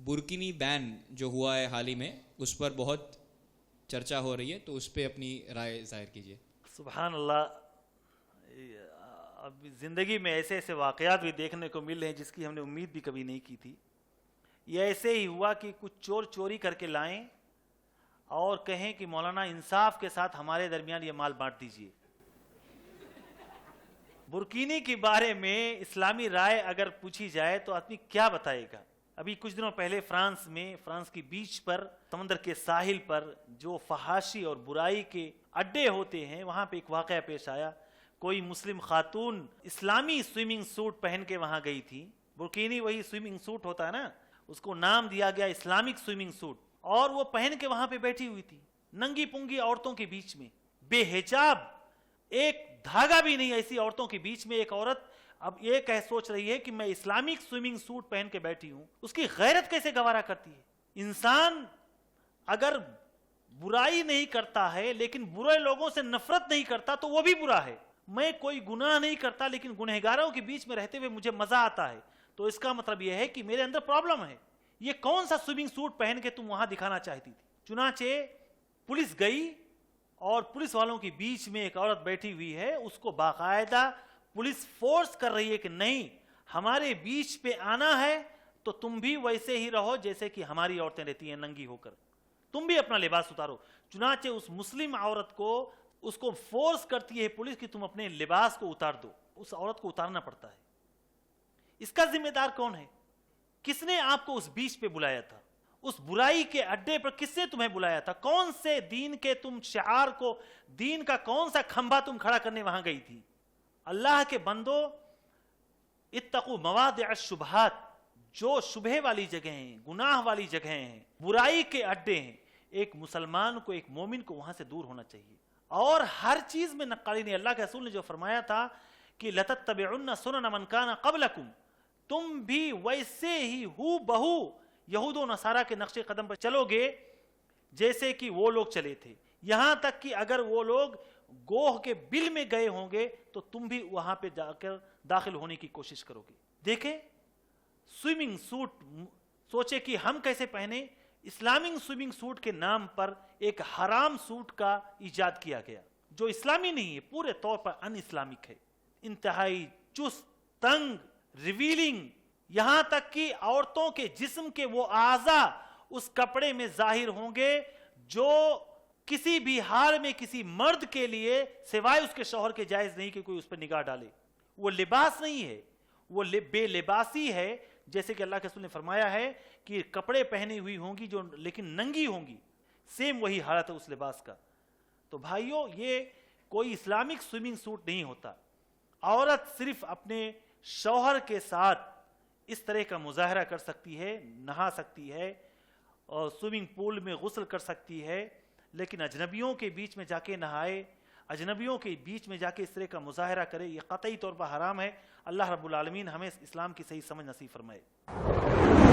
Burkini بین جو ہوا ہے حال ہی میں، اس پر بہت چرچا ہو رہی ہے، تو اس پہ اپنی رائے ظاہر کیجیے۔ سبحان اللہ، اب زندگی میں ایسے ایسے واقعات بھی دیکھنے کو مل رہے ہیں جس کی ہم نے امید بھی کبھی نہیں کی تھی۔ یہ ایسے ہی ہوا کہ کچھ چور چوری کر کے لائیں اور کہیں کہ مولانا انصاف کے ساتھ ہمارے درمیان یہ مال بانٹ دیجئے۔ برکینی کے بارے میں اسلامی رائے اگر پوچھی جائے تو آدمی کیا بتائے گا؟ ابھی کچھ دنوں پہلے فرانس کی بیچ پر، سمندر کے ساحل پر جو فحاشی اور برائی کے اڈے ہوتے ہیں، وہاں پہ ایک واقعہ پیش آیا۔ کوئی مسلم خاتون اسلامی سوئمنگ سوٹ پہن کے وہاں گئی تھی۔ برکینی وہی سوئمنگ سوٹ ہوتا ہے نا، اس کو نام دیا گیا اسلامک سوئمنگ سوٹ، اور وہ پہن کے وہاں پہ بیٹھی ہوئی تھی ننگی پنگی عورتوں کے بیچ میں، بے حجاب، ایک دھاگا بھی نہیں ایسی عورتوں کے بیچ میں۔ ایک عورت اب یہ سوچ رہی ہے کہ میں اسلامک سوئمنگ سوٹ پہن کے بیٹھی ہوں، اس کی غیرت کیسے گوارا کرتی ہے؟ انسان اگر برائی نہیں کرتا ہے لیکن برے لوگوں سے نفرت نہیں کرتا تو وہ بھی برا ہے۔ میں کوئی گناہ نہیں کرتا لیکن گنہگاروں کے بیچ میں رہتے ہوئے مجھے مزہ آتا ہے، تو اس کا مطلب یہ ہے کہ میرے اندر پرابلم ہے۔ یہ کون سا سوئمنگ سوٹ پہن کے تم وہاں دکھانا چاہتی تھی؟ چنانچہ پولیس گئی اور پولیس والوں کے بیچ میں ایک عورت بیٹھی ہوئی ہے، اس کو باقاعدہ پولیس فورس کر رہی ہے کہ نہیں، ہمارے بیچ پہ آنا ہے تو تم بھی ویسے ہی رہو جیسے کہ ہماری عورتیں رہتی ہیں ننگی ہو کر، تم بھی اپنا لباس اتارو۔ چنانچہ اس مسلم عورت کو اس کو فورس کرتی ہے پولیس کہ تم اپنے لباس کو اتار دو۔ اس عورت کو اتارنا پڑتا ہے۔ اس کا ذمہ دار کون ہے؟ کس نے آپ کو اس بیچ پہ بلایا تھا؟ اس برائی کے اڈے پر کس نے تمہیں بلایا تھا؟ کون سے دین کے تم شعار کو، دین کا کون سا کھمبا تم کھڑا کرنے وہاں گئی تھی؟ اللہ کے بندو، اتقوا مواضع الشبہات، جو شبہ والی جگہیں ہیں، گناہ والی جگہیں ہیں، برائی کے اڈے ہیں، ایک مسلمان کو، ایک مومن کو وہاں سے دور ہونا چاہیے۔ اور ہر چیز میں نقالی نہیں، اللہ کے رسول نے جو فرمایا تھا کہ لَتَتَّبِعُنَّ سُنَنَ مَنْ كَانَ قَبْلَكُمْ، تم بھی ویسے ہی ہو بہو یہود و نصارہ کے نقش قدم پر چلو گے جیسے کہ وہ لوگ چلے تھے، یہاں تک کہ اگر وہ لوگ گوہ کے بل میں گئے ہوں گے تو تم بھی وہاں پہ جا کر داخل ہونے کی کوشش کرو گے۔ دیکھیں سوئمنگ سوٹ، سوچے کہ ہم کیسے پہنے۔ اسلامک سوئمنگ سوٹ کے نام پر ایک حرام سوٹ کا ایجاد کیا گیا جو اسلامی نہیں ہے، پورے طور پر ان اسلامک ہے، انتہائی چست، تنگ، ریویلنگ، یہاں تک کہ عورتوں کے جسم کے وہ اعضاء اس کپڑے میں ظاہر ہوں گے جو کسی بھی حال میں کسی مرد کے لیے سوائے اس کے شوہر کے جائز نہیں کہ کوئی اس پر نگاہ ڈالے۔ وہ لباس نہیں ہے، وہ بے لباسی ہے، جیسے کہ اللہ کے رسول نے فرمایا ہے کہ کپڑے پہنی ہوئی ہوں گی جو لیکن ننگی ہوں گی، سیم وہی حالت ہے اس لباس کا۔ تو بھائیو، یہ کوئی اسلامک سوئمنگ سوٹ نہیں ہوتا۔ عورت صرف اپنے شوہر کے ساتھ اس طرح کا مظاہرہ کر سکتی ہے، نہا سکتی ہے اور سوئمنگ پول میں غسل کر سکتی ہے، لیکن اجنبیوں کے بیچ میں جا کے نہائے، اجنبیوں کے بیچ میں جا کے اس طرح کا مظاہرہ کرے، یہ قطعی طور پر حرام ہے۔ اللہ رب العالمین ہمیں اسلام کی صحیح سمجھ نصیب فرمائے۔